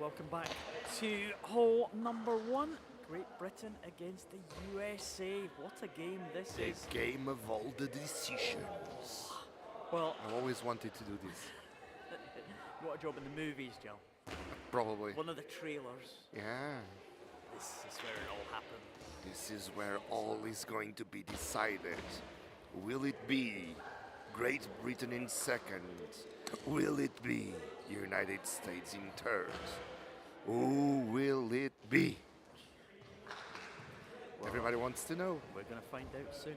welcome back to hole number 1. Great Britain against the USA. What a game this is. The game of all the decisions. Well, I've always wanted to do this. you want a job in the movies, Joe? Probably. One of the trailers. Yeah. This is where it all happens. This is where all is going to be decided. Will it be Great Britain in second? Will it be United States in third? Who will it be? Well, everybody wants to know. We're going to find out soon.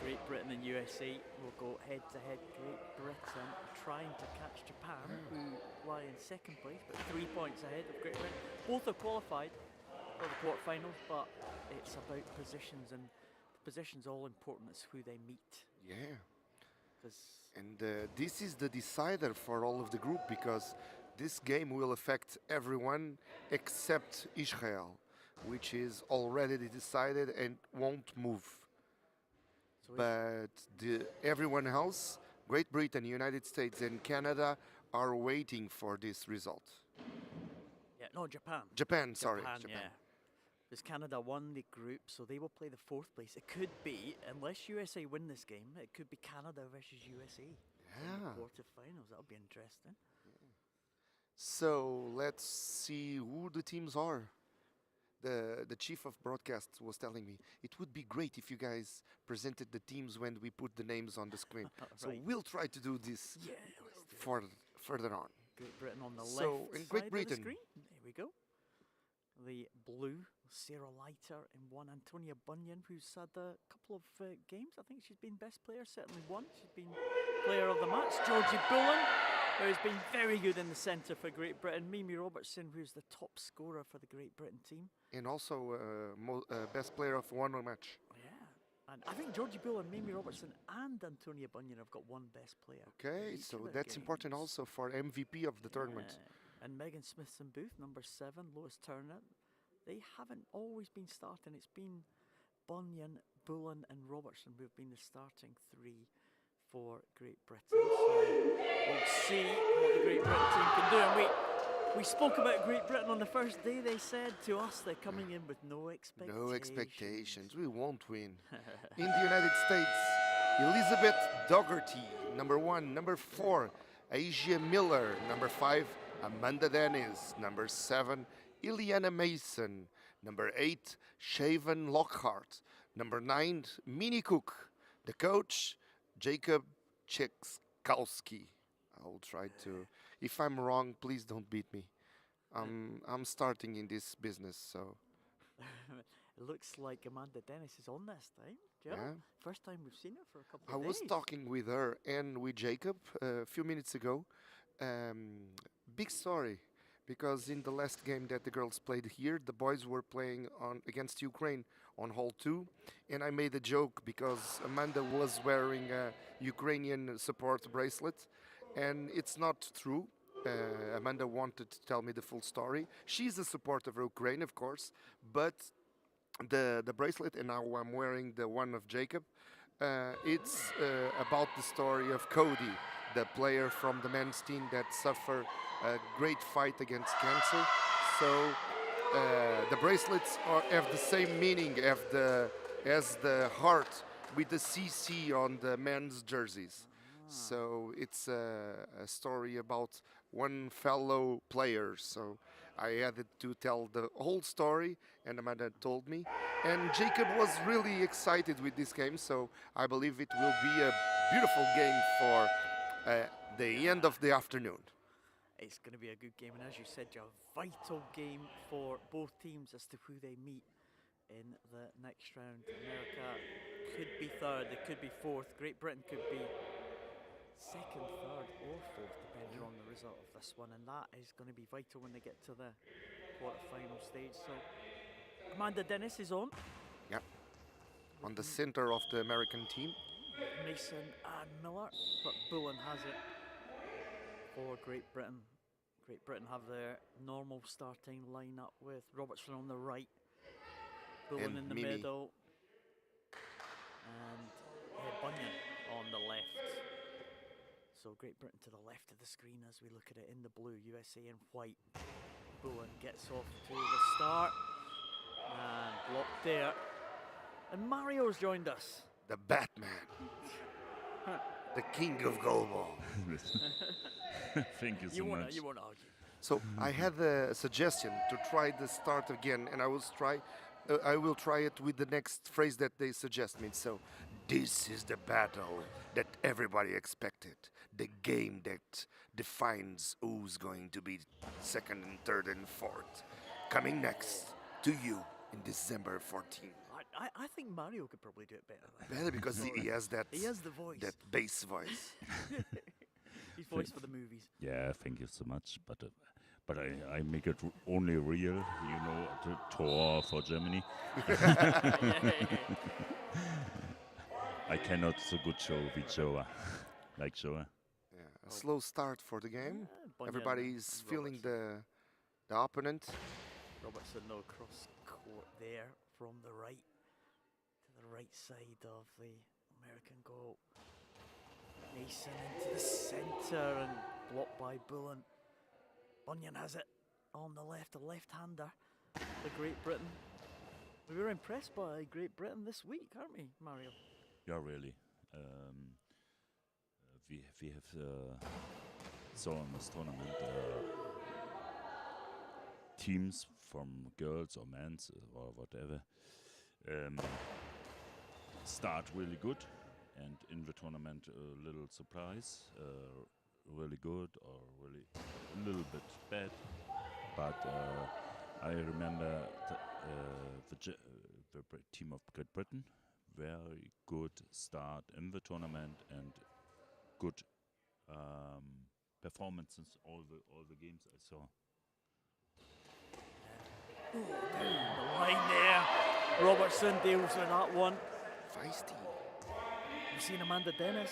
Great Britain and USA will go head-to-head. Great Britain trying to catch Japan, who lie in second place, but 3 points ahead of Great Britain. Both have qualified for the quarterfinals, but it's about positions, and the position's all important. It's who they meet. Yeah. And this is the decider for all of the group, because this game will affect everyone except Israel, which is already decided and won't move. So but everyone else, Great Britain, United States and Canada, are waiting for this result. Yeah, no, Japan. Japan. Japan. Yeah. Because Canada won the group, so they will play the 4th place. It could be, unless USA win this game, it could be Canada versus USA in the quarterfinals. That'll be interesting. Yeah. So let's see who the teams are. The chief of broadcast was telling me it would be great if you guys presented the teams when we put the names on the screen. Right. So we'll try to do this further on. Great Britain on the left in Great side Britain. of the screen. There we go. The blue, Sarah Leiter in one. Antonia Bunyan, who's had a couple of games. I think she's been best player, certainly one. She's been player of the match. Georgie Bullen, who's been very good in the centre for Great Britain. Mimi Robertson, who's the top scorer for the Great Britain team. And also best player of one match. Yeah. And I think Georgie Bullen, Mimi Robertson and Antonia Bunyan have got one best player. Okay, so that's important also for MVP of the tournament. And Megan Smithson-Booth, number 7, Lois Turner. They haven't always been starting. It's been Bunyan, Bullen and Robertson who have been the starting 3 for Great Britain. So we'll see what the Great Britain team can do. And we spoke about Great Britain on the first day. They said to us they're coming in with no expectations. No expectations. We won't win. In the United States, Elizabeth Dougherty, number 1. Number 4, Asia Miller. Number 5, Amanda Dennis. Number 7, Ileana Mason. Number 8, Shaven Lockhart. Number 9, Minnie Cook. The coach, Jacob Czekowski. I'll try to. If I'm wrong, please don't beat me. I'm starting in this business, so. It looks like Amanda Dennis is on this time. Yeah. First time we've seen her for a couple of days. I was talking with her and with Jacob a few minutes ago. Big story, because in the last game that the girls played here, the boys were playing against Ukraine on hole 2, and I made a joke because Amanda was wearing a Ukrainian support bracelet, and it's not true. Amanda wanted to tell me the full story. She's a supporter of Ukraine, of course, but the bracelet, and now I'm wearing the one of Jacob, it's about the story of Cody, the player from the men's team that suffered a great fight against cancer. So the bracelets have the same meaning as the heart with the CC on the men's jerseys. So it's a story about one fellow player. So I had to tell the whole story, and Amanda told me. And Jacob was really excited with this game, so I believe it will be a beautiful game for the end of the afternoon. It's going to be a good game, and as you said, a vital game for both teams as to who they meet in the next round. America could be 3rd, it could be 4th. Great Britain could be 2nd, 3rd or 4th, depending on the result of this one, and that is going to be vital when they get to the quarter-final stage. So Amanda Dennis is on. Yeah, on the center of the American team. Mason and Miller, but Bullen has it for Great Britain. Great Britain have their normal starting lineup with Robertson on the right, Bullen in the middle, and Bunyan on the left. So Great Britain to the left of the screen as we look at it in the blue, USA in white. Bullen gets off to the start. And blocked there. And Mario's joined us. The Batman. The king of GoalBall. Thank you so much. You won't argue. So I had a suggestion to try the start again, and I will try it with the next phrase that they suggest me. So, this is the battle that everybody expected, the game that defines who's going to be second and third and fourth. Coming next to you in December 14th. I think Mario could probably do it better. Better because he has that. He has the voice. That bass voice. His voice for the movies. Yeah, thank you so much. But I make it only real, you know, the tour for Germany. I cannot so good show with Joa, like Joa. Yeah, a slow start for the game. Bunyan Everybody's and feeling Robertson. the opponent. Robertson no cross court there from the right to the right side of the American goal. Mason into the centre and blocked by Bullen. Bunyan has it on the left, a left-hander for Great Britain. We were impressed by Great Britain this week, aren't we, Mario? Yeah, really. We have saw in this tournament teams from girls or men's or whatever start really good, and in the tournament a little surprise, really good or really a little bit bad. But I remember the team of Great Britain, very good start in the tournament and good performances all the games I saw. The line there. Robertson deals with that one. Feisty. We've seen Amanda Dennis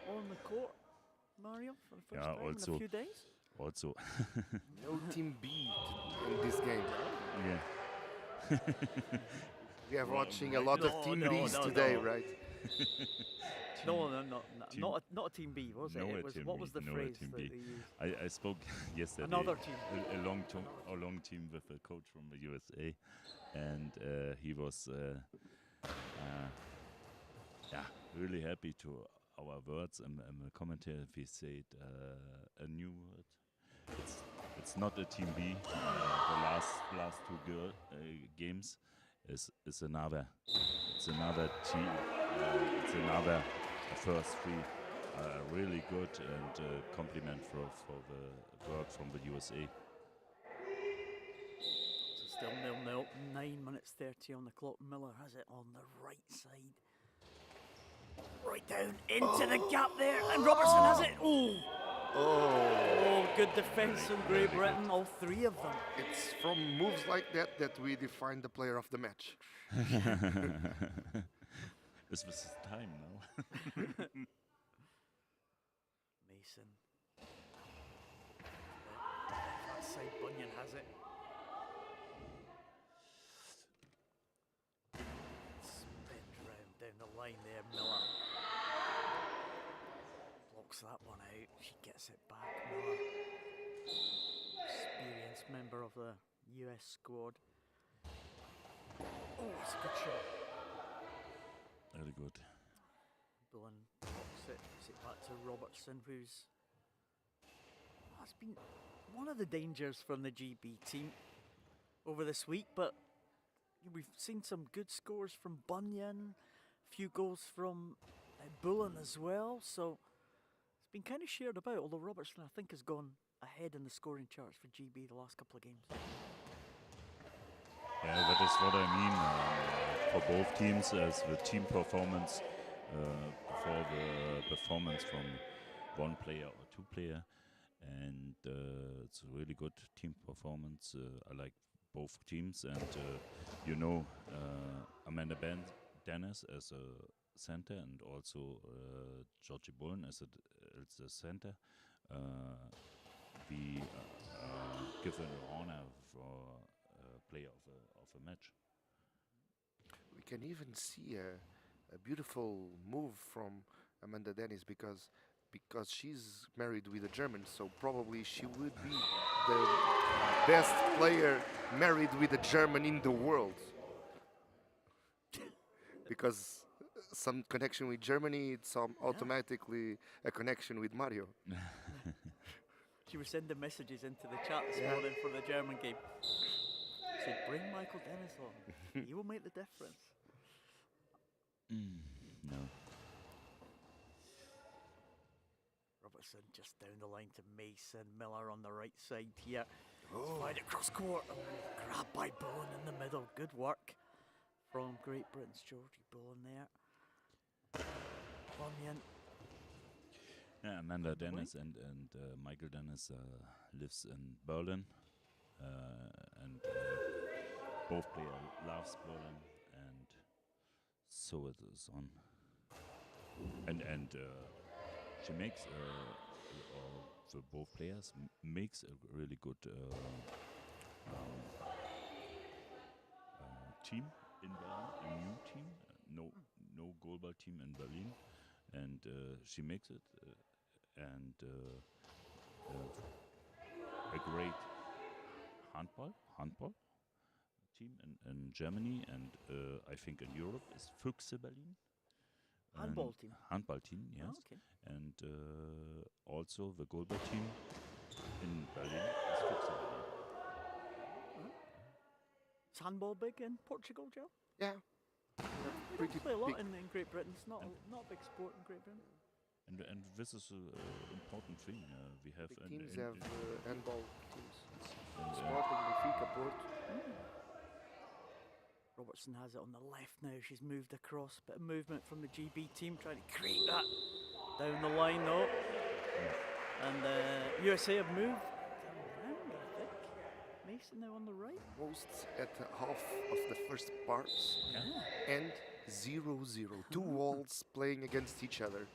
on the court, Mario, for the first Yeah, time in also- a few days. Also, No team B in this game. yeah. We are Well, watching a lot of no, team no, Bs no, today, no. right? Team- Not a team B, was it? No, It a was, team what B, was the no, a phrase team that B. they used? I spoke yesterday Another team. a long team with a coach from the USA, and he was really happy to our words and the commentary. We said a new word. It's not a team B. The last two games is another. It's another team. It's another first three. Really good, and compliment for the work from the USA. So still 0-0, 9 minutes 30 on the clock. Miller has it on the right side. Right down into the gap there, and Robertson has it. Oh, Oh, good defence from Great Really Britain, good. all three of them. it's from moves like that we define the player of the match. It's this time now. Mason. That side, Bunyan has it. Spins round down the line there, Miller. Blocks that one out. She gets it back, Miller. Experienced member of the US squad. Oh, it's a good shot. Very good. Bullen blocks it, gives it back to Robertson, who's that's been one of the dangers from the GB team over this week, but we've seen some good scores from Bunyan, a few goals from Bullen as well, so it's been kind of shared about, although Robertson I think has gone ahead in the scoring charts for GB the last couple of games. Yeah, that is what I mean for both teams, as the team performance before the performance from one player or two player, and it's a really good team performance. I like both teams, and Amanda Dennis as a center, and also Georgie Bullen as a center. We give an honor for player of a match. We can even see a beautiful move from Amanda Dennis, because because she's married with a German, so probably she would be the best player married with a German in the world. Because some connection with Germany, it's automatically a connection with Mario. She was sending messages into the chat this Yeah. morning for the German game. Said, bring Michael Dennis on. He will make the difference. No. Robertson just down the line to Mason. Miller on the right side here. Oh. Find it cross court. Oh, grabbed by Bullen in the middle. Good work from Great Britain's Georgie Bullen there. Bunyan. Yeah, Amanda Dennis and Michael Dennis lives in Berlin, and both player loves Berlin, and so it is on. And she makes for both players makes a really good team in Berlin, a new team, no GoalBall team in Berlin, and she makes it. And a great handball team in Germany, and I think in Europe is Füchse Berlin. Handball team. Handball team, yes. Oh, okay. And also the GoalBall team in Berlin is Füchse Berlin. Is handball big in Portugal, Joe? Yeah. We Pretty don't play a lot big. in Great Britain. It's not a big sport in Great Britain. And this is an important thing. We have Big teams have handball teams. Sporting, Benfica, Porto. Robertson has it on the left now. She's moved across. Bit of movement from the GB team trying to create that down the line though. And USA have moved around, I think. Mason now on the right. Most at the half of the first parts. And 0-0. Two walls playing against each other.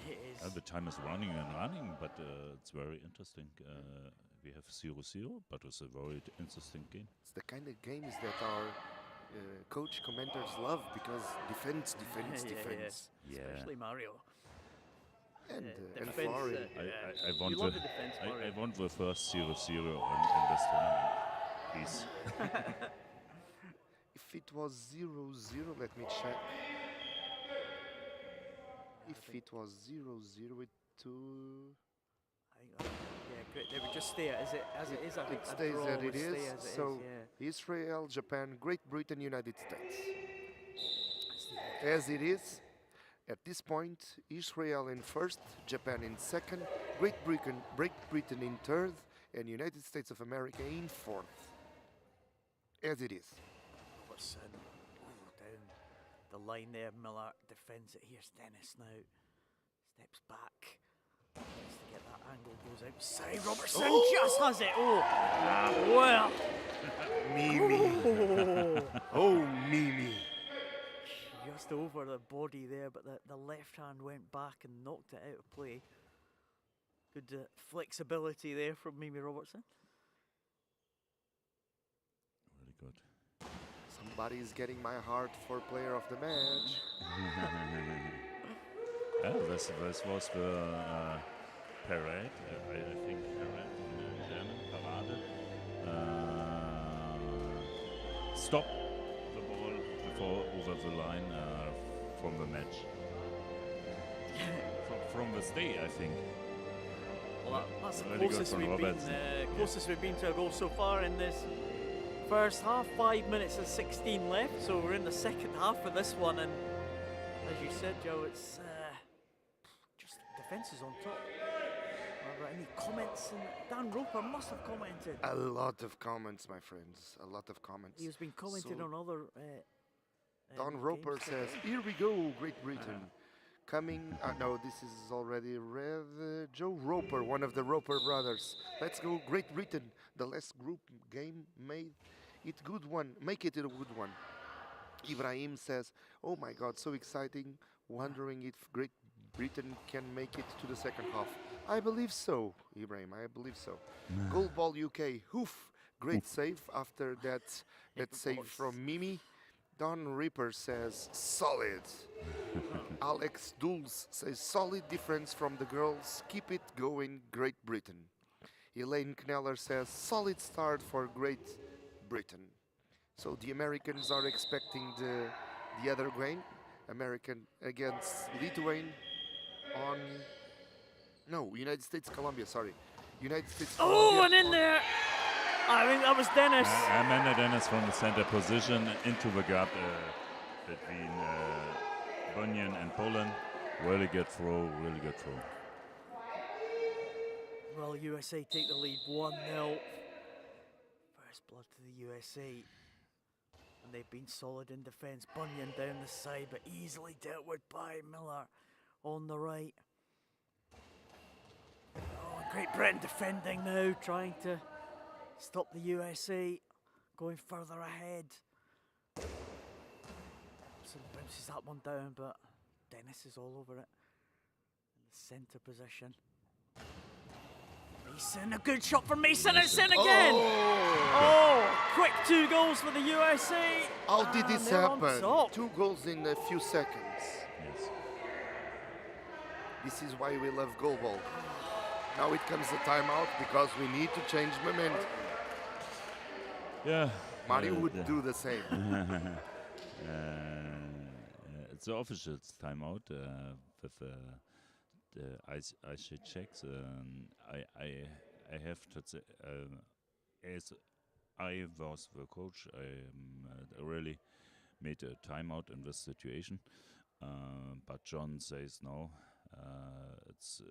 It is. The time is running and running, but it's very interesting. We have 0-0, but it's a very interesting game. It's the kind of games that our coach commenters love because defense. Yeah. Especially Mario. And defense, I Flori. want you love the defense, I Mario. want the first 0-0 in this tournament, please. If it was 0-0, let me check. If it was 0-0 with two... I think great. They would just stay as it is. I think It a stays draw as would it stay is. as it So is, Israel, Japan, Great Britain, United States. yeah. As it is, at this point, Israel in first, Japan in second, Great Britain in third, and United States of America in fourth. As it is. Robertson down the line there. Miller defends it. Here's Dennis now. Steps back. Tries to get that angle. Goes outside. Robertson just has it. Oh, well. Mimi. Oh, Mimi. Just over the body there, but the left hand went back and knocked it out of play. Good flexibility there from Mimi Robertson. Really good. Somebody's getting my heart for player of the match. This was the parade. I think parade in German, Parade. Stop the ball before over the line from the match. from the stay, I think. Well, that's the Really good closest from we've been. Robertson. Closest we've been to a goal so far in this first half. 5 minutes and 16 left, so we're in the second half of this one. And as you said, Joe, it's just defence is on top. Are there any comments? And Dan Roper must have commented. A lot of comments, my friends. A lot of comments. He has been commented So on other. Don Roper games says, today. "Here we go, Great Britain." Coming, no, this is already read. Joe Roper, one of the Roper brothers. Let's go, Great Britain. The last group game made it good one. Make it a good one. Ibrahim says, "Oh my God, so exciting. Wondering if Great Britain can make it to the second half." I believe so, Ibrahim. I believe so. GoalBall UK. Hoof. Great save after that save voice. from Mimi. Don Reaper says solid. Alex Dulles says solid difference from the girls. Keep it going, Great Britain. Elaine Kneller says solid start for Great Britain. So the Americans are expecting the other game. American against Lithuania on United States Colombia, sorry. United States Colombia. Oh, and in there! I think that was Dennis. Amanda Dennis from the center position into the gap between Bunyan and Poland. Really good throw, really good throw. Well, USA take the lead 1-0. First blood to the USA. And they've been solid in defence. Bunyan down the side, but easily dealt with by Miller on the right. Oh, Great Britain defending now, trying to stop the USA going further ahead. So bounces that one down, but Dennis is all over it in the centre position. Mason, a good shot from Mason, it's in again! Oh, quick 2 goals for the USA. How did this they're on happen? top. 2 goals in a few seconds. Yes. This is why we love GoalBall. Now it comes the timeout because we need to change momentum. Yeah. Mario would do the same. It's the official timeout with the ice checks. I have to say, as I was the coach, I really made a timeout in this situation. But John says no, it's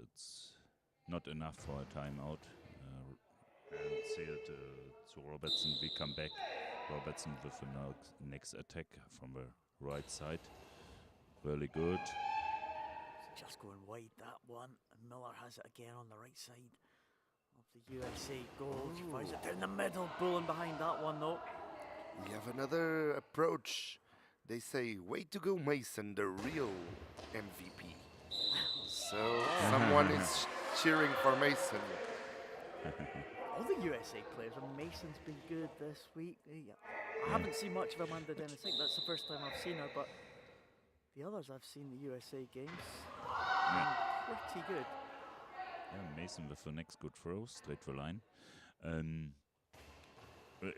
not enough for a timeout. And say it to Robertson. We come back. Robertson with the next attack from the right side. Really good. Just going wide, that one. And Miller has it again on the right side of the USA goal. She finds it down the middle. Bullen behind that one, though. We have another approach. They say, way to go, Mason, the real MVP. So someone is cheering for Mason. All the USA players, and Mason's been good this week. I haven't seen much of Amanda Dennis. I think that's the first time I've seen her, but the others I've seen the USA games, pretty good. Yeah, Mason with the next good throw, straight for line.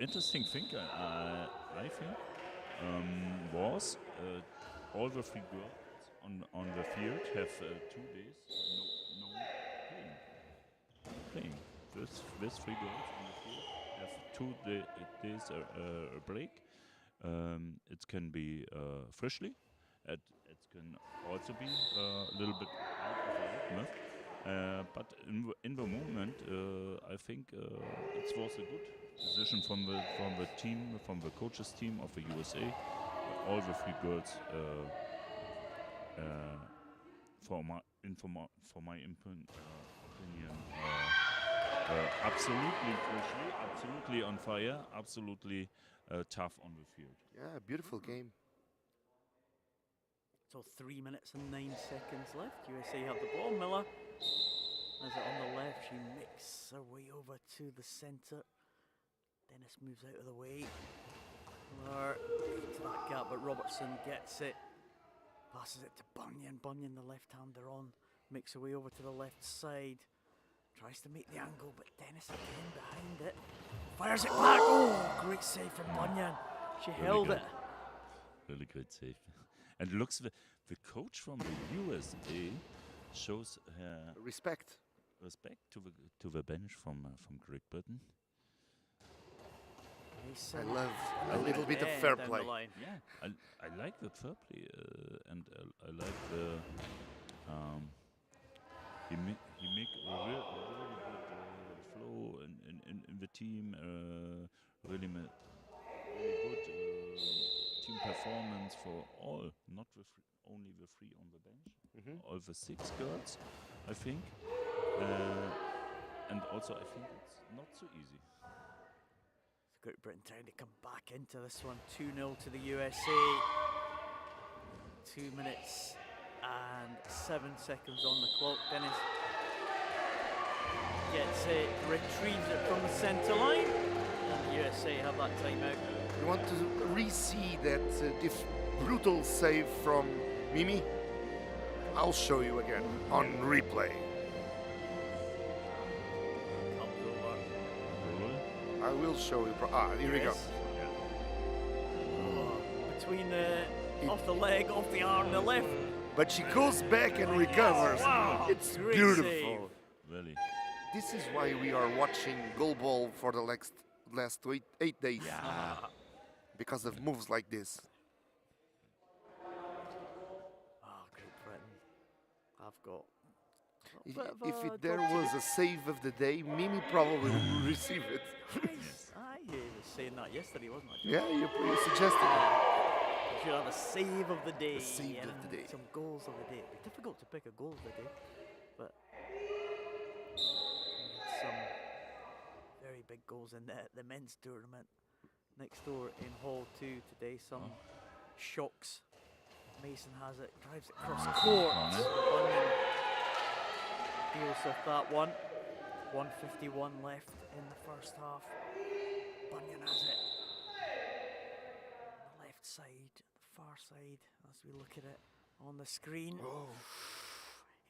Interesting thing, I think, was all the 3 girls on the field have 2 days no playing. This 3 girls on the field have 2 days a break. It can be freshly. It can also be a little bit out of the rhythm. But in the moment, I think it was a good decision from the team, from the coaches team of the USA. All the 3 girls, for my opinion, absolutely freshly, absolutely on fire, absolutely tough on the field. Yeah, beautiful game. So 3 minutes and 9 seconds left. USA have the ball. Miller has it on the left. She makes her way over to the centre. Dennis moves out of the way. Miller to that gap, but Robertson gets it. Passes it to Bunyan. Bunyan, the left-hander on. Makes her way over to the left side. Tries to make the angle, but Dennis again behind it. Fires it back. Oh, great save from Bunyan. She held it. Really great save. And looks, the coach from the USA shows Respect to the bench from Great Britain. I love a little bit of fair play. Yeah, I like the fair play, and I like the he make a really good flow in the team. Really good team performance for all, not only the 3 on the bench, all the 6 girls, I think. And also, I think it's not so easy. Great Britain trying to come back into this one. 2-0 to the USA. 2 minutes and 7 seconds on the clock. Dennis gets it, retrieves it from the centre line, and the USA have that timeout. You want to re-see that brutal save from Mimi? I'll show you again on replay. Comes over. Goal. I will show you. Here we go. Yes. Oh, between the off the leg, off the arm, the left. But she goes back and recovers. Wow, It's great beautiful. save. Really. This is why we are watching GoalBall for the last 8 days. Yeah. Because of moves like this. Oh, Great Britain. I've got. If there was a save of the day, Mimi probably would receive it. I was saying that yesterday, wasn't I? Yeah, you suggested it. We should have a save of the day. save of and the day. Some goals of the day. It'd be difficult to pick a goal of the day, but we had some very big goals in the men's tournament next door in Hall 2 today. Some shocks. Mason has it, drives it across court. Bunyan deals with that one. 1:51 left in the first half. Bunyan has it. On the left side, the far side, as we look at it on the screen. Oh.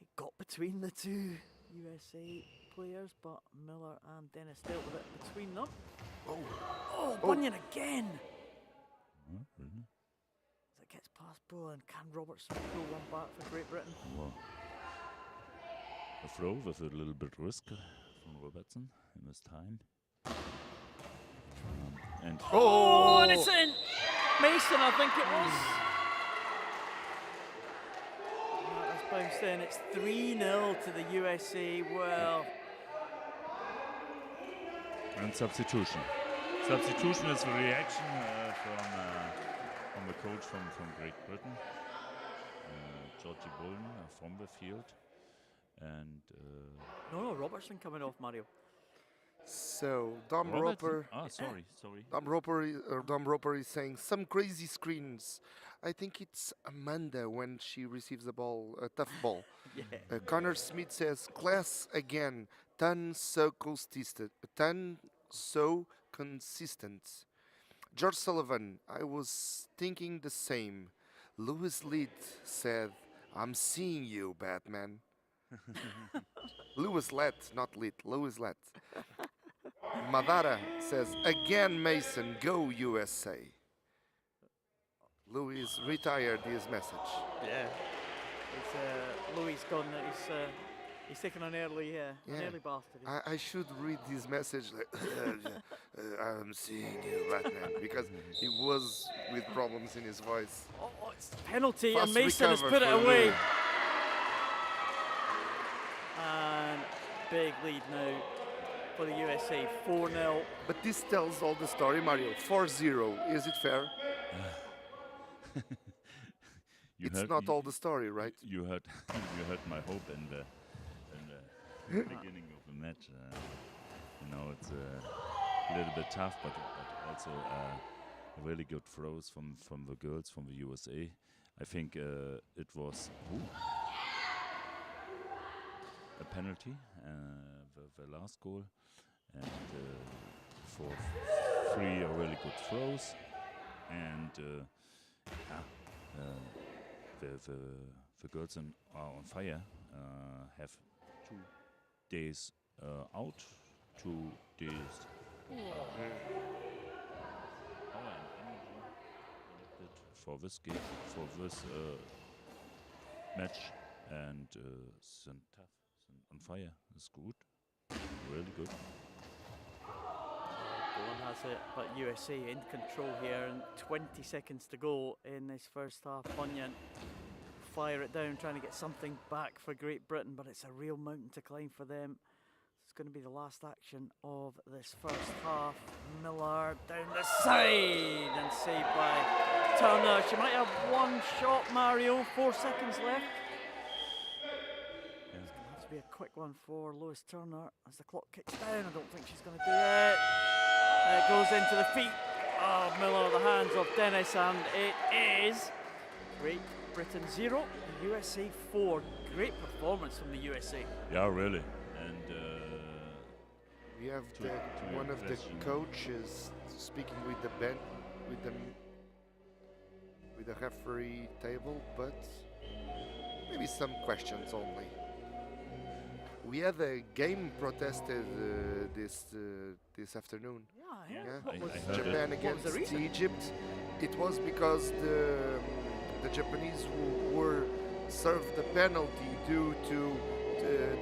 It got between the two USA players, but Miller and Dennis dealt with it between them. Oh, Bunyan again! Really? As it gets past Bull, and can Robertson pull one back for Great Britain? Wow. A throw with a little bit risk from Robertson in this time. And Oh, and it's in! Mason, I think it was. That's bounced in. It's 3-0 to the USA. Well, and substitution. Substitution is a reaction from the coach from Great Britain, Georgie Bullen from the field. And no, Robertson coming off, Mario. So Dom Robertson? Roper. sorry. Dom Roper is saying some crazy screens. I think it's Amanda when she receives a ball, a tough ball. Yeah. Connor Smith says class again. Tan so consistent. George Sullivan, I was thinking the same. Lewis Litt said, I'm seeing you, Batman. Lewis Lett, not Lit, Lewis Lett. Madara says, again Mason, go USA. Louis retired his message. Yeah. It's Louis gone. He's taken an early bath today. I should read his message like, I'm seeing you, Batman, because he was with problems in his voice. Oh, it's a penalty, Fast and Mason has recover put it for away. Louis. And big lead now for the USA, 4-0. But this tells all the story, Mario. 4-0, is it fair? It's not all the story, right? You heard my hope in the beginning of the match. It's a little bit tough, but also really good throws from the girls from the USA. I think it was a penalty, the last goal, and for 3 really good throws, and the girls are on fire. Have 2 days out, 2 days. Power and energy collected for this game, for this match, and sind tough, sind on fire. It's good, really good. Bowen has it, but USA in control here, and 20 seconds to go in this first half. Bunyan fire it down, trying to get something back for Great Britain, but it's a real mountain to climb for them. It's going to be the last action of this first half. Miller down the side and saved by Turner. She might have one shot, Mario. 4 seconds left. Yeah. It's going to have to be a quick one for Lois Turner as the clock kicks down. I don't think she's going to do it. It goes into the feet of Miller, the hands of Dennis, and it is Great Britain 0, the USA 4. Great performance from the USA. Yeah, really. And We have To one of the impress you. coaches speaking with the bench. with the referee table, but maybe some questions only. We had a game protested this afternoon. Yeah, Yeah. What I was heard Japan what was the against reason? Egypt. It was because the Japanese were served the penalty due to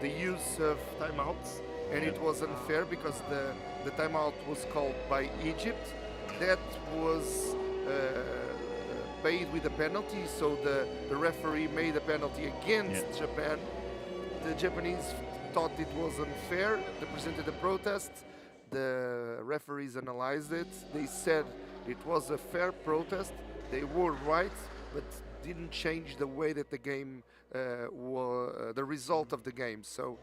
the use of timeouts, and it was unfair because the timeout was called by Egypt. That was paid with a penalty, so the referee made a penalty against Japan. The Japanese thought it was unfair. They presented a protest. The referees analyzed it. They said it was a fair protest. They were right, but didn't change the way that the game the result of the game. So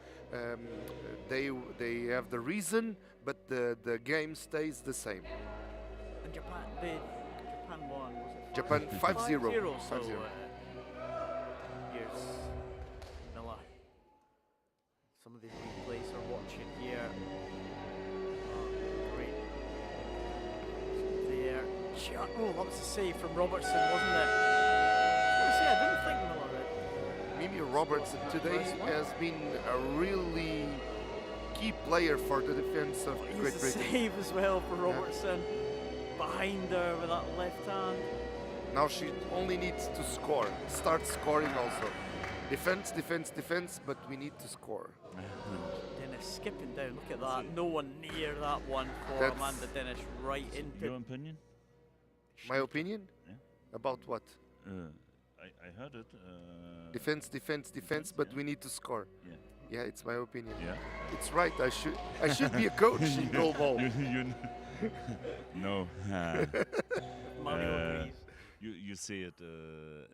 they have the reason, but the game stays the same. And Japan won, was it? Japan 5-0. 5-0, so 5-0. here's Miller. Some of these replays are watching here. Great. There. Oh, that was a save from Robertson, wasn't it? I didn't think Miller had. Mimi Robertson today has been a really key player for the defense of He's Great a Britain. save as well for Robertson. Behind her with that left hand. Now she only needs to score. Start scoring also. Defense, defense, defense, but we need to score. Dennis skipping down. Look at that. No one near that one for That's- Amanda Dennis. Right into. Your opinion? My opinion? Yeah. About what? I heard it. Defense, defense, defense, but we need to score. Yeah. Yeah, it's my opinion. Yeah. It's right. I should be a coach in GoalBall. No. Mario agrees. You see it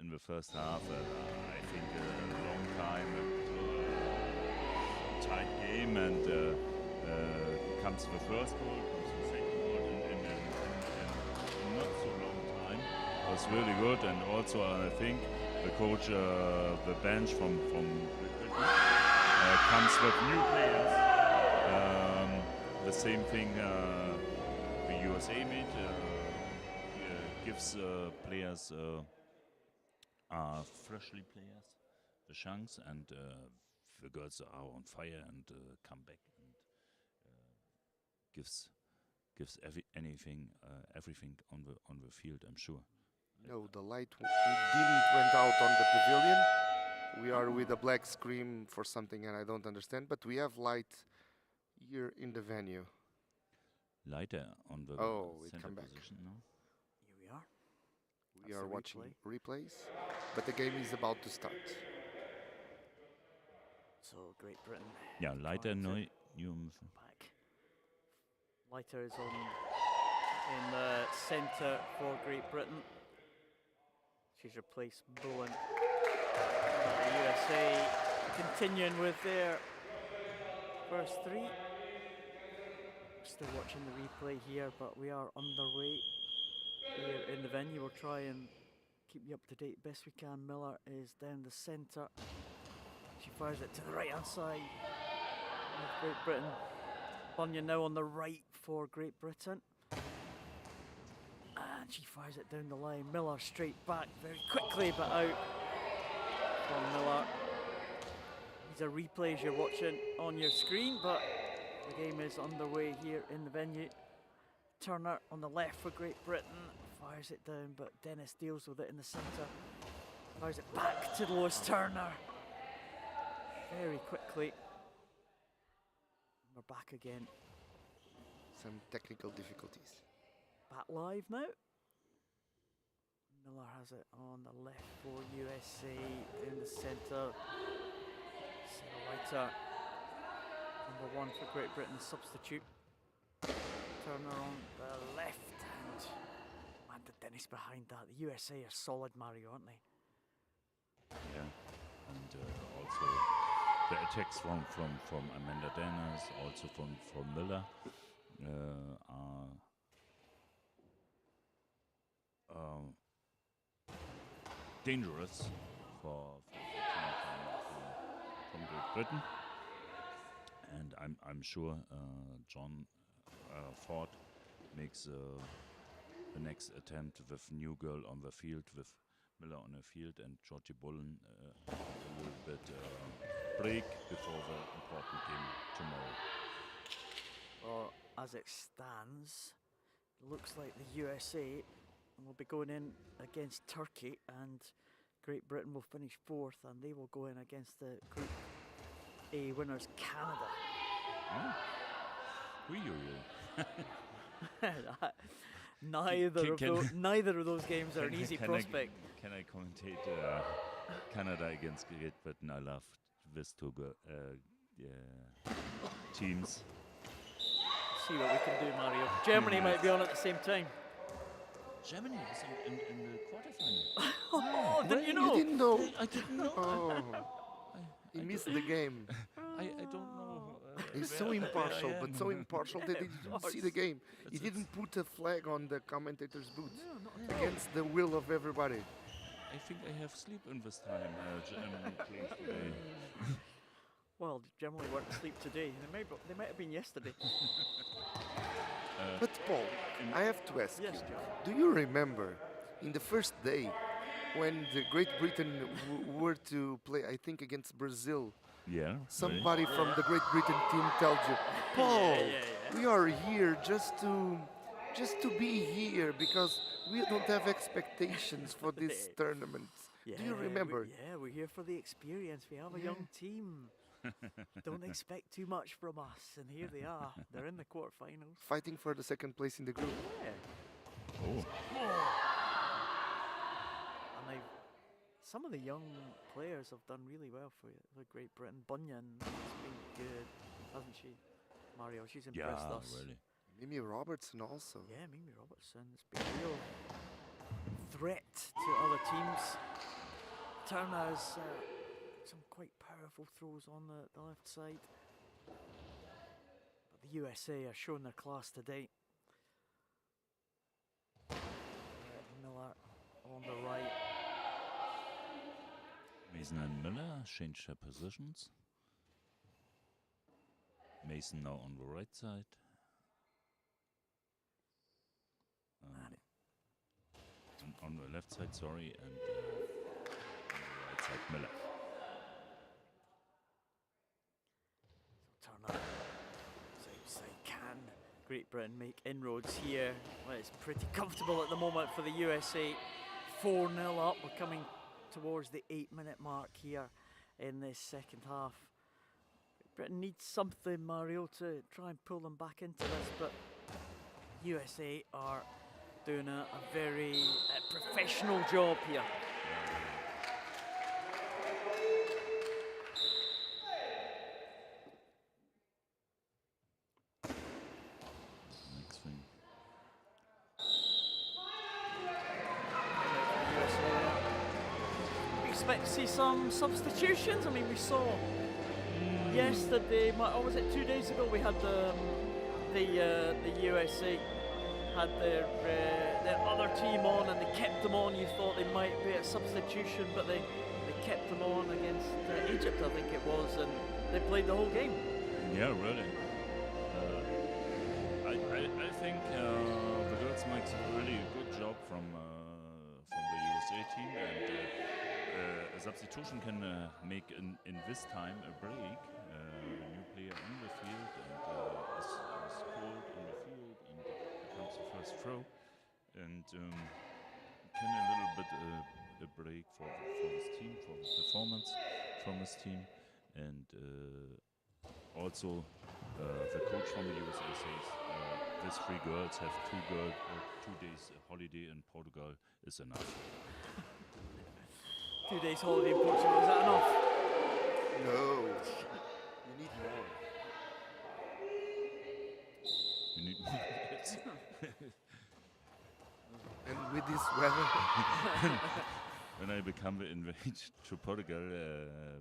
in the first half. I think a long time, tight game, and comes the first goal, comes the second goal, in not so long time. It was really good, and also I think the coach, the bench from comes with new players. The same thing the USA made. Gives players, freshly players, the chance, and the girls are on fire and come back and gives everything on the field. I'm sure. No, the light didn't went out on the pavilion. We are with a black screen for something, and I don't understand. But we have light here in the venue. Lighter on the it center come back. position. No? Here we are. We That's are the watching replays, but the game is about to start. So Great Britain. Yeah, lighter. trying No, to you. back. Leiter is on in the centre for Great Britain. She's replaced Bowen. The USA continuing with their first three. Still watching the replay here, but we are underway here in the venue. We'll try and keep you up to date best we can. Miller is down the centre. She fires it to the right hand side of Great Britain. Bunyan now on the right for Great Britain. And she fires it down the line. Miller straight back very quickly, but out from Miller. These are replays you're watching on your screen, but the game is underway here in the venue. Turner on the left for Great Britain. Fires it down, but Dennis deals with it in the centre. Fires it back to Lois Turner. Very quickly. We're back again. Some technical difficulties. Back live now. Miller has it on the left for USA in the centre. Sarah Leiter, number one for Great Britain, substitute. Turner on the left, and Amanda Dennis behind that. The USA are solid, Mario, aren't they? Yeah, and also the attacks from Amanda Dennis, also from Miller, are dangerous for from Great Britain, and I'm sure John Ford makes the next attempt with new girl on the field, with Miller on the field and Georgie Bullen a little bit break before the important game tomorrow. Well, as it stands, it looks like the USA will be going in against Turkey, and Great Britain will finish 4th, and they will go in against the Group A winners, Canada. Oh. Neither of those games are an easy prospect. Can I commentate Canada against Great Britain? I love these two teams. See what we can do, Mario. Germany might be on at the same time. Germany is in the quarterfinal. Oh, didn't you know? You didn't know. I didn't know. Oh, he missed the game. I don't know. He's so impartial, but so impartial that he didn't see the game. He didn't put a flag on the commentator's booth against the will of everybody. I think I have sleep in this time. Germany plays today. Well, Germany weren't asleep today. They might have been yesterday. But Paul, I have to ask Yes, you, Jeff. do you remember in the first day when the Great Britain were to play, I think against Brazil, Yeah. somebody from the Great Britain team tells you, Paul, we are here just to be here because we don't have expectations for this tournament. Do you remember? We're here for the experience. We have a young team. Don't expect too much from us, and here they are. They're in the quarterfinals. Fighting for the second place in the group. Yeah. Oh. And some of the young players have done really well for Great Britain. Bunyan has been good, hasn't she? Mario, she's impressed us. Really. Mimi Robertson also. Yeah, Mimi Robertson has been a real threat to other teams. Turner's some quite powerful throws on the left side. But the USA are showing their class today. Miller on the right. Mason and Miller change their positions. Mason now on the right side. On the left side, sorry, and on the right side, Miller. So Turner is outside. Can Great Britain make inroads here? Well, it's pretty comfortable at the moment for the USA. 4-0 up. We're coming towards the 8-minute mark here in this second half. Britain needs something, Mario, to try and pull them back into this, but USA are doing a very professional job here. Next thing. We expect to see some substitutions. I mean, we saw yesterday, or was it 2 days ago, we had the USA had their other team on, and they kept them on. You thought they might be a substitution, but they kept them on against Egypt, I think it was, and they played the whole game. Yeah, really. I think the girls make a really good job from the USA team, and a substitution can make in this time a break. A new player on the field and is called on the field and becomes the first throw, and can a little bit a break for this team, for the performance from this team, and also the coach from the USA says these 3 girls have 2 days holiday in Portugal is enough. 2 days holiday in Portugal, is that enough? No, you need more. You need more. And with this weather, When I become invited to Portugal,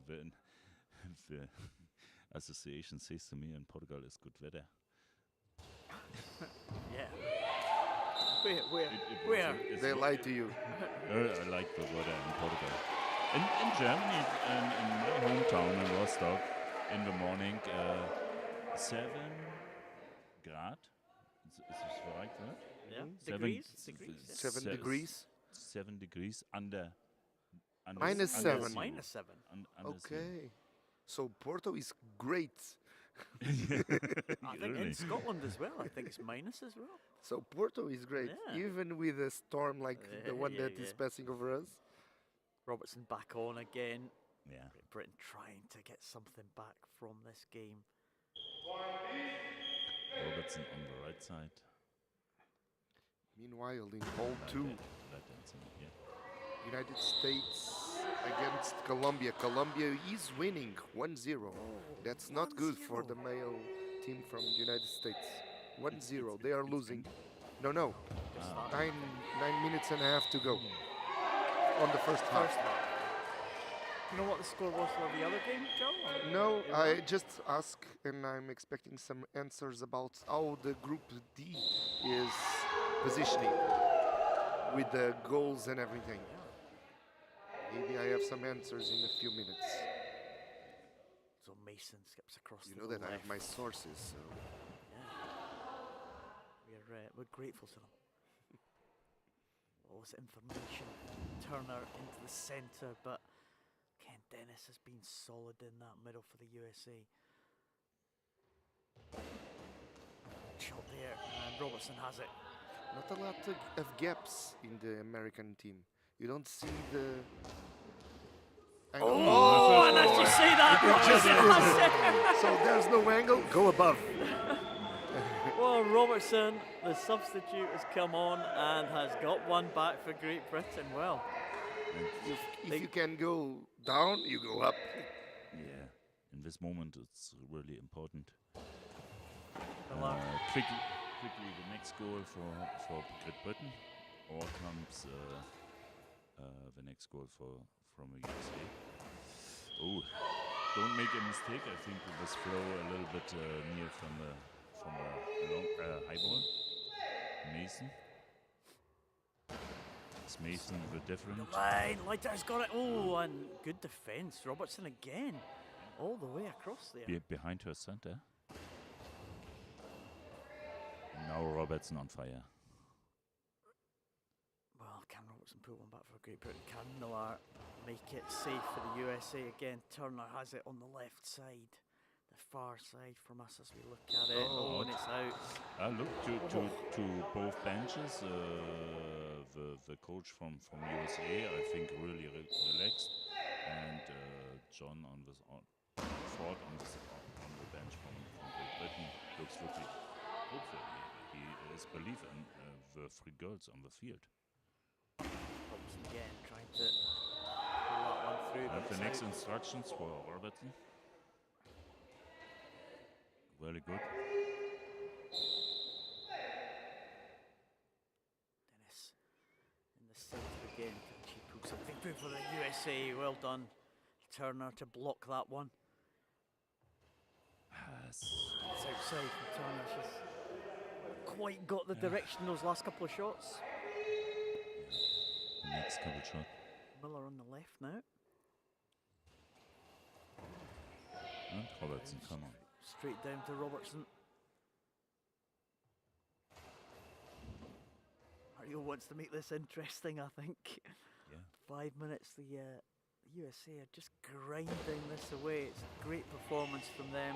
the association says to me in Portugal is good weather. Yeah. Where? they lie to you. I like the weather in Portugal. In Germany, in my hometown in Rostock, in the morning, 7 grad. Is this the right word? Yeah, Seven- degrees. s- Degrees. Yeah. 7 se- degrees. 7 degrees under. Minus under 7. zero. Minus 7. Under zero. Okay. So Porto is great. I think in Really? Scotland as well. I think it's minus as well. So Porto is great, Yeah. even with a storm like the one Yeah, that is passing over us. Robertson back on again. Yeah. Great Britain trying to get something back from this game. Robertson on the right side. Meanwhile, in hole 2, Right hand side, yeah. United States against Colombia. Colombia is winning 1-0. That's not good for the male team from the United States. 1-0. They are it's losing. ending. No. Just that. 9 minutes and a half to go on the first half. First half. You know what the score was for the other game, Joe? Or- No, you I know? just ask, and I'm expecting some answers about how the Group D is positioning with the goals and everything. Maybe I have some answers in a few minutes. So Mason skips across You to know the that I have my left. sources, so We're grateful to them. All this information. Turner into the centre, but Ken Dennis has been solid in that middle for the USA. Shot there, and Robertson has it. not a lot of gaps in the American team. You don't see the... Oh, and as you say that, Robertson has it. So there's no angle, go above. Well, Robertson, the substitute, has come on and has got one back for Great Britain. Well, If you can go down, you go up. Yeah. In this moment, it's really important. Miller. Quickly, the next goal for Great Britain, or comes the next goal from the USA. Oh, don't make a mistake. I think it was flow a little bit near from a long high ball. Mason. It's Mason the different. Line, Leiter's got it. Oh, and good defence. Robertson again, all the way across there. Behind her center. Now Robertson on fire. Well, can Robertson put one back for Great Britain? Can Miller make it safe for the USA again? Turner has it on the left side, the far side from us as we look at it. Oh, and it's out. Look to both benches. The coach from USA, I think, really relaxed, and John on Ford on the bench from Great Britain looks really hopeful. He is belief in the 3 girls on the field. Robertson again trying to pull that one through. I but have the it's next out. instructions for Robertson. Very good. Dennis in the centre again. Can she pull something through for the USA? Well done, Turner, to block that one. Yes. It's outside from Turner. She's not quite got the direction those last couple of shots. Next couple shot. Miller on the left now. And Robertson, come on. Straight down to Robertson. Mario wants to make this interesting, I think. Yeah. 5 minutes, the USA are just grinding this away. It's a great performance from them.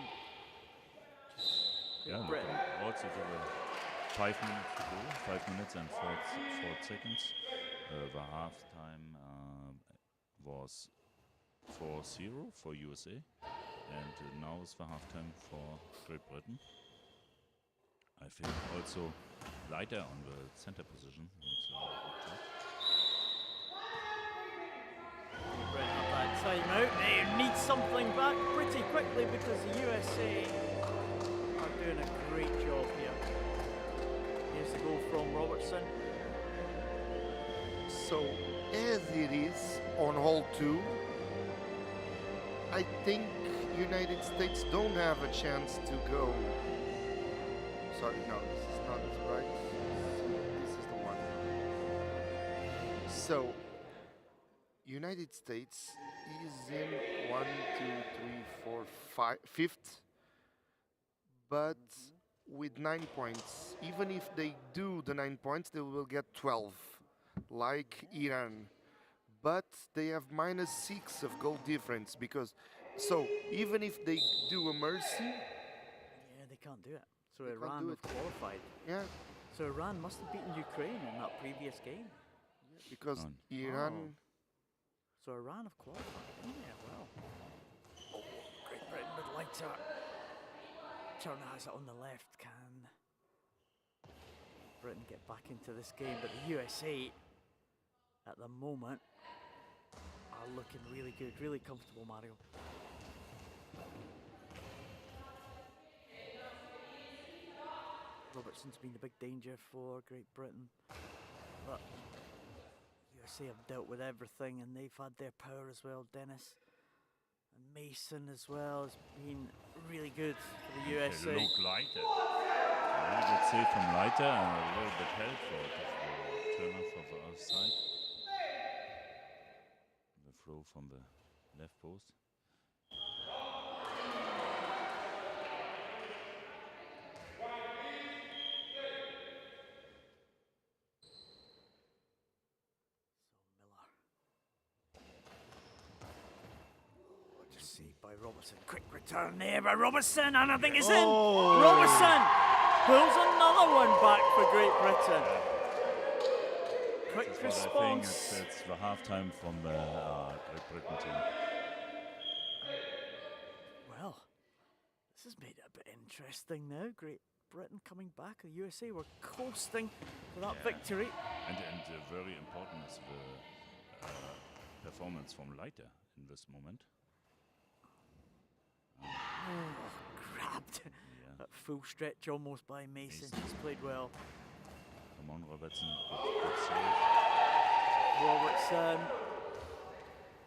Great Yeah, look, Britain. also to the 5 minutes to go, 5 minutes and 4 seconds. The halftime was 4-0 for USA, and now is the halftime for Great Britain. I think also Leiter on the center position. Makes a good job. Britain have that time out. They need something back pretty quickly because the USA are doing a great job here. Here's the goal from Robertson. So, as it is on hole 2, I think United States don't have a chance to go. Sorry, no, this is not right. This is the one. So, United States is in 1, 2, 3, 4, 5, fifth, but with 9 points. Even if they do the 9 points, they will get 12, like Iran. But they have -6 of goal difference because, so even if they do a mercy, Yeah, they can't do it. So They can't Iran do have qualified. yeah, So Iran must have beaten Ukraine in that previous game. because On. Iran, So Iran have qualified. Yeah, well. Oh, Great Britain would like to. Turner has it on the left. Can Britain get back into this game? But the USA, at the moment, are looking really good, really comfortable, Mario. Robertson's been the big danger for Great Britain, but USA have dealt with everything and they've had their power as well. Dennis and Mason as well has been really good for the USA. They look lighter. A really good save from Leiter and a little bit help for Turner from the other side. The throw from the left post. Just see by Robertson. Quick return there by Robertson, and I think it's in. Oh. Robertson pulls another one back for Great Britain. Quick This is what I think response. it's the halftime from the Great Britain team. Well, this has made it a bit interesting now. Great Britain coming back. The USA were coasting for that Yeah. victory. And very important is the performance from Leiter in this moment. Oh, grabbed Yeah. at full stretch almost by Mason. Mason. He's played well. Come on, Robertson. Good save. Robertson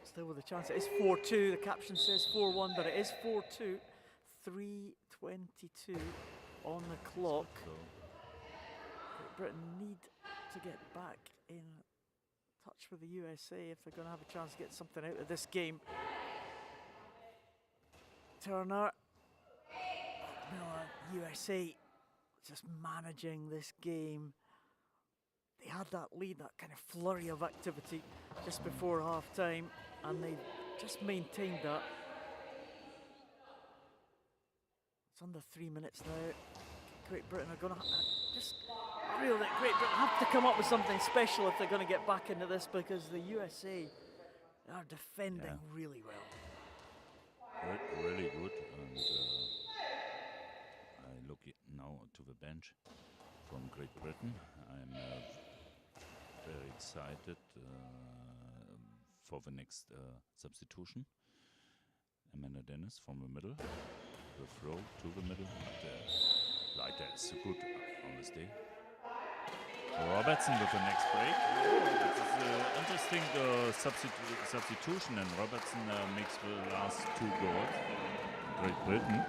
still with a chance. It is 4-2. The caption says 4-1, but it is 4-2. 3:22 on the clock. So, Great Britain need to get back in touch with the USA if they're going to have a chance to get something out of this game. Turner, Miller, USA just managing this game. They had that lead, that kind of flurry of activity just before half time, and they just maintained that. It's under 3 minutes now. Great Britain are going to I feel that Great Britain have to come up with something special if they're going to get back into this, because the USA are defending really well. really good. And I look now to the bench from Great Britain. I'm very excited for the next substitution. Amanda Dennis from the middle. The throw to the middle. But Leiter is good on this day. Robertson with the next break. This is an interesting substitution, and Robertson makes the last 2 goals. Great Britain.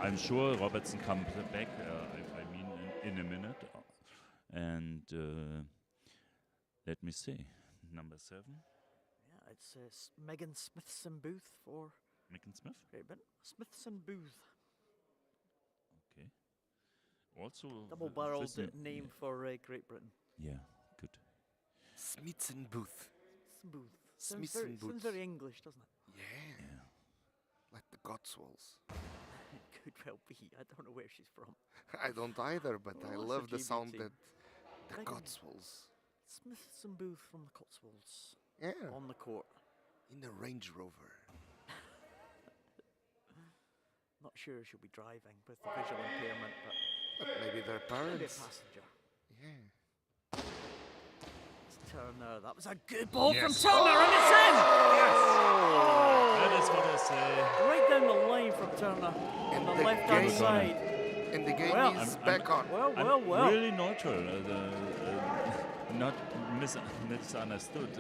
I'm sure Robertson comes back. I mean, in a minute. And let me see, number 7. Yeah, it's Megan Smithson Booth for Megan Smith. Great Britain. Smithson Booth, Okay. Also double-barreled Tristan- name for Great Britain. Yeah, good. Smithson Booth. Smithson Booth. Smithson Booth. Sounds very English, doesn't it? Yeah, Yeah. like the Cotswolds. It could well be. I don't know where she's from. I don't either, but I Well, that's love a the sound GBT. that the Megan- Cotswolds. Smithson Booth from the Cotswolds Yeah, on the court. in the Range Rover. Not sure she'll be driving with the visual impairment, But maybe their but maybe a parents. passenger. Yeah. It's Turner. That was a good ball from Yes. Turner, and it's in! That is what I say. Right down the line from Turner on the the left-hand game- side. And the game Well, is I'm- back on. Well. Really neutral. Not misunderstood.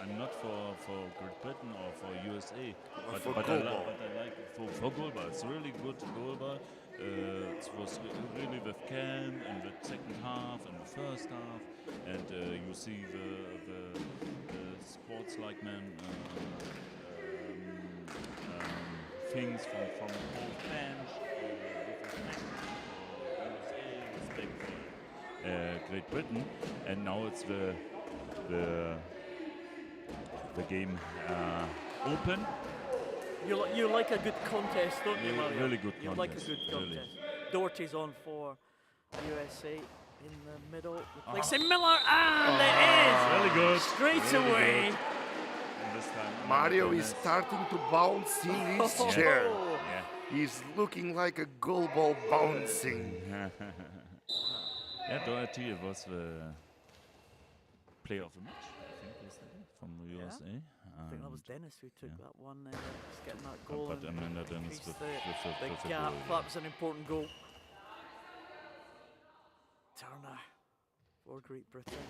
I'm not for Great Britain or for USA, but for I GoalBall. like for GoalBall. It's really good GoalBall. It was really with Cam in the second half and the first half, and you see the sports-like man things from both bench. Great Britain, and now it's the game open. You like a good contest, don't you, Mario? Really good You like a contest, good really. contest. Doherty's on for USA in the middle, replacing Miller, and it is Really good. straight Really away. good. And this time Mario is Dennis. starting to bounce in his chair. Yeah. He's looking like a goalball bouncing. Yeah, Doherty was the player of the match, I think, yesterday from the USA. I think that was Dennis who took yeah. that one, just getting that goal. But and Amanda Dennis increased with the the gap. goal, That was an important goal. Turner for Great Britain.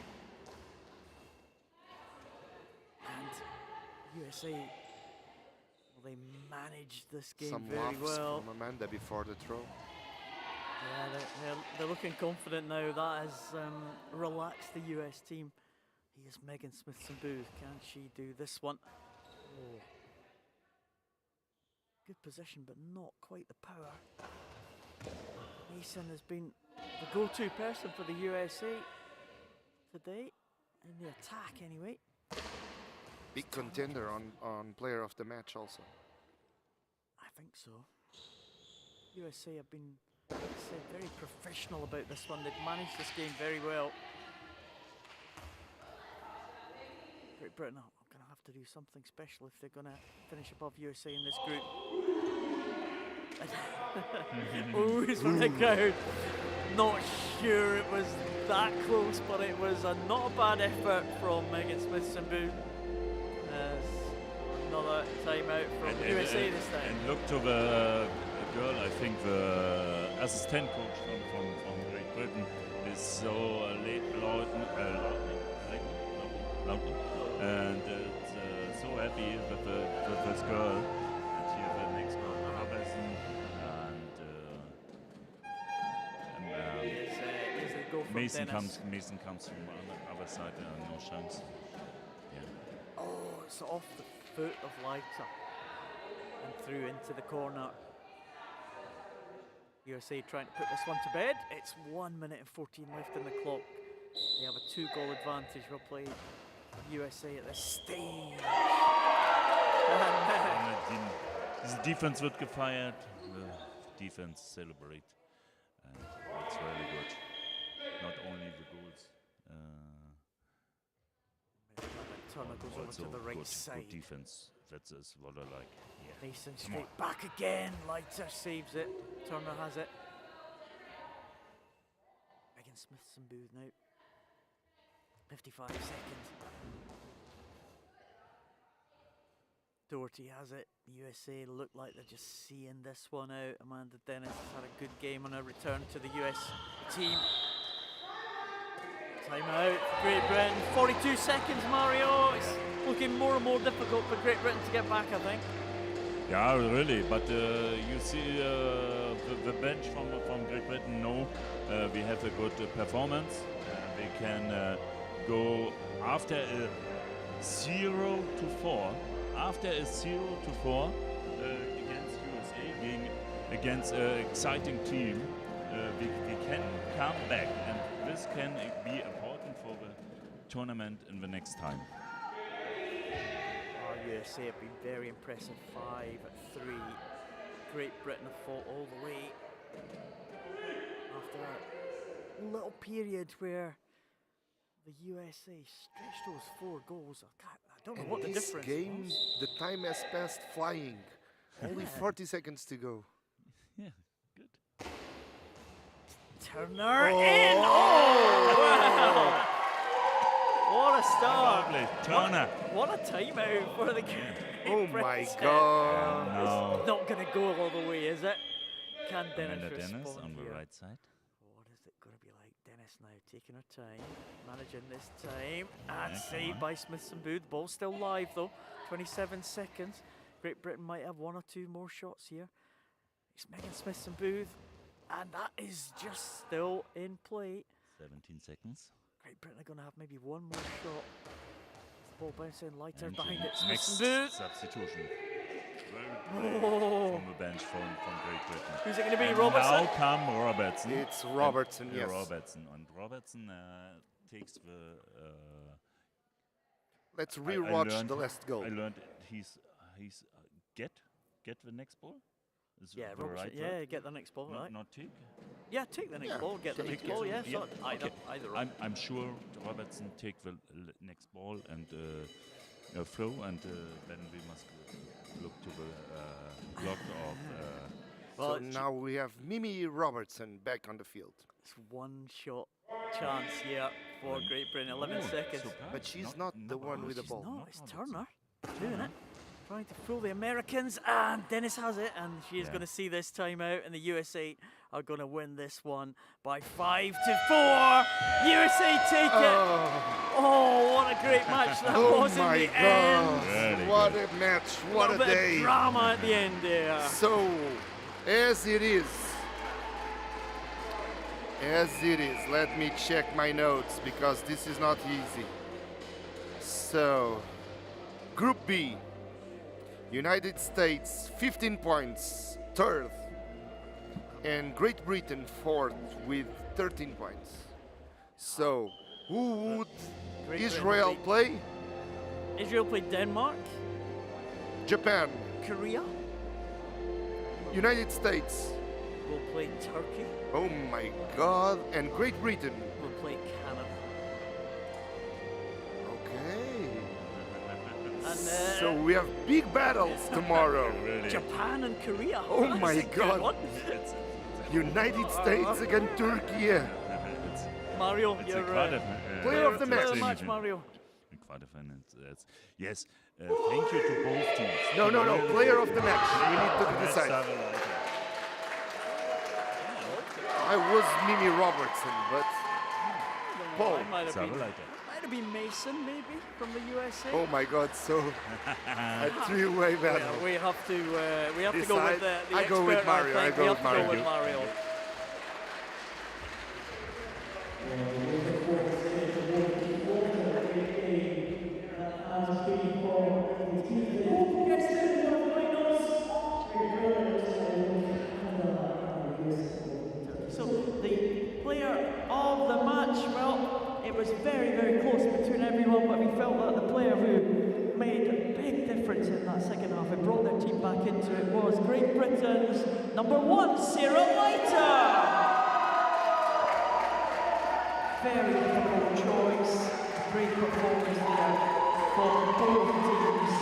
And USA, well, they managed this game Some very laughs well. from Amanda before the throw. Yeah, they're looking confident now. That has relaxed the US team. Here's Megan Smith-Booth. Can she do this one? Oh. Good position, but not quite the power. Mason has been the go-to person for the USA today, in the attack anyway. Big contender on player of the match also. I think so. USA have been, like I said, very professional about this one. They've managed this game very well. Great Britain are going to have to do something special if they're going to finish above USA in this group. Oh, he's from the crowd. Not sure it was that close, but it was not a bad effort from Megan Smith-Booth. Another timeout from USA this time. And look to the girl, I think the assistant coach from Great Britain is so loud, and so happy with this girl. And here the next girl, Robertson, Here's the goal from Mason Dennis. comes from the other side, no chance. Yeah. Oh, it's off the foot of Leiter and through into the corner. USA trying to put this one to bed. It's 1 minute and 14 left in the clock. They have a 2-goal advantage. We'll play USA at this stage. The defense wird gefeiert. The defense celebrate. And it's really good. Not only the goals. Turner goes over to the right good, side. Good defense. That's what I like. Yeah. Mason straight back again. Leiter saves it. Turner has it. Megan Smith-Booth now. 55 seconds. Doherty has it. USA look like they're just seeing this one out. Amanda Dennis has had a good game on her return to the US team. Timeout for Great Britain. 42 seconds, Mario. It's looking more and more difficult for Great Britain to get back, I think. Yeah, really. But you see the bench from Great Britain know we have a good performance. We can go after a 0-4. After a 0-4 against USA, being against an exciting team, we can come back, and this can be important for the tournament in the next time. USA have been very impressive. 5-3. Great Britain have fought all the way after a little period where the USA stretched those 4 goals. I don't know what the difference game, was. the time has passed flying. Only 40 seconds to go. Yeah, good. Turner in! Oh, wow! What a start! Lovely, Turner. What a timeout for the game. Oh my God! No. It's not going to go all the way, is it? Can Dennis Amanda respond Dennis on the here? right side. What is it going to be like? Dennis now taking her time, managing this time, and Yeah, saved by Smith-Booth. Ball's still live though. 27 seconds. Great Britain might have 1 or 2 more shots here. It's Megan Smith-Booth, and that is just still in play. 17 seconds. Great Britain are going to have maybe 1 more shot. The ball bouncing, Leiter And behind it. next Smith-Booth. substitution. Very good play from the bench from Great Britain. Who's it going to be, And Robertson? now come Robertson. It's Robertson, And, yes. Robertson. And Robertson takes the... Let's I rewatch learned- the last goal. I learned he's get the next ball. Is Yeah, the Robertson. right Yeah, word? get the next ball, right? Not take. Yeah, take the next Yeah, ball, get the take next it. ball, yeah. Yeah, So okay. either or. I'm sure Robertson take the next ball and throw, and then we must look to the block of. Well, So now we have Mimi Robertson back on the field. it's one shot chance here for Great Britain. 11 seconds. But she's not the one with the ball. No, it's Turner doing it. Trying to fool the Americans, and Dennis has it, and she is Yeah. going to see this time out, and the USA are going to win this one by 5-4. USA take it. Oh, what a great match that Oh was in my the God! end. Really What good. a match! What a bit day! of drama at the end there. So, as it is, let me check my notes because this is not easy. So, Group B, United States 15 points, third, and Great Britain fourth with 13 points. So, who would Great Israel Britain play? beat- Israel played Denmark, Japan, Korea United States. will play Turkey, Oh my God! And Great Britain. will play Canada. Okay. And So we have big battles tomorrow. Really. Japan and Korea. Oh That's my a good God. one. It's, United States against Turkey. it's, Mario, it's you're a quarter. Player of the player match. of the match, Mario. Quarterfinal. Yes. Thank you to both teams. No. Player of the match. We need to Let's decide. have a like. I was Mimi Robertson, but Paul. It might Let's have have a been, like. might have been Mason, maybe, from the USA. Oh my God! So a three-way battle. Yeah, we have to go Decide. with the I go with expert, Mario, I think. go We with have to go Mario. with Mario. So the player of the match, well, it was very, very close between everyone, but we felt that the player who made a big difference in that second half and brought their team back into it was Great Britain's #1, Sarah Leiter. Very difficult choice. Great performance there for both teams.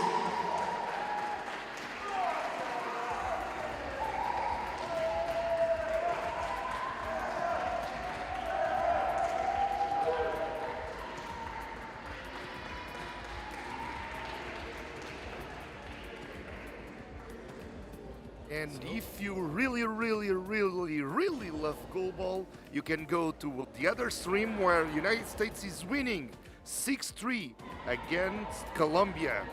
And if you really love GoalBall, you can go to the other stream where United States is winning 6-3 against Colombia.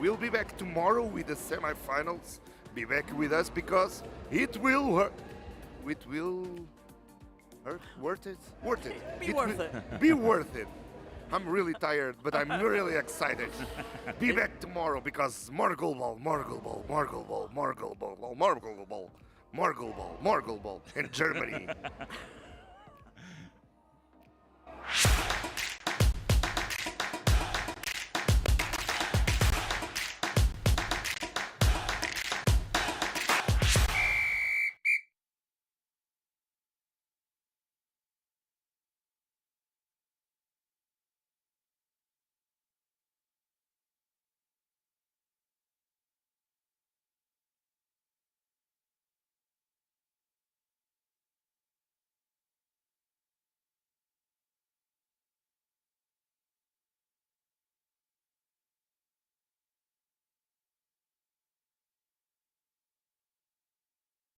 We'll be back tomorrow with the semifinals. Be back with us because it will hurt. It will hurt. Worth it. Worth it. Be worth will it. Be worth it. I'm really tired, but I'm really excited. Be back tomorrow because more GoalBall, more GoalBall, more GoalBall, more GoalBall, more GoalBall, more GoalBall, more GoalBall in Germany.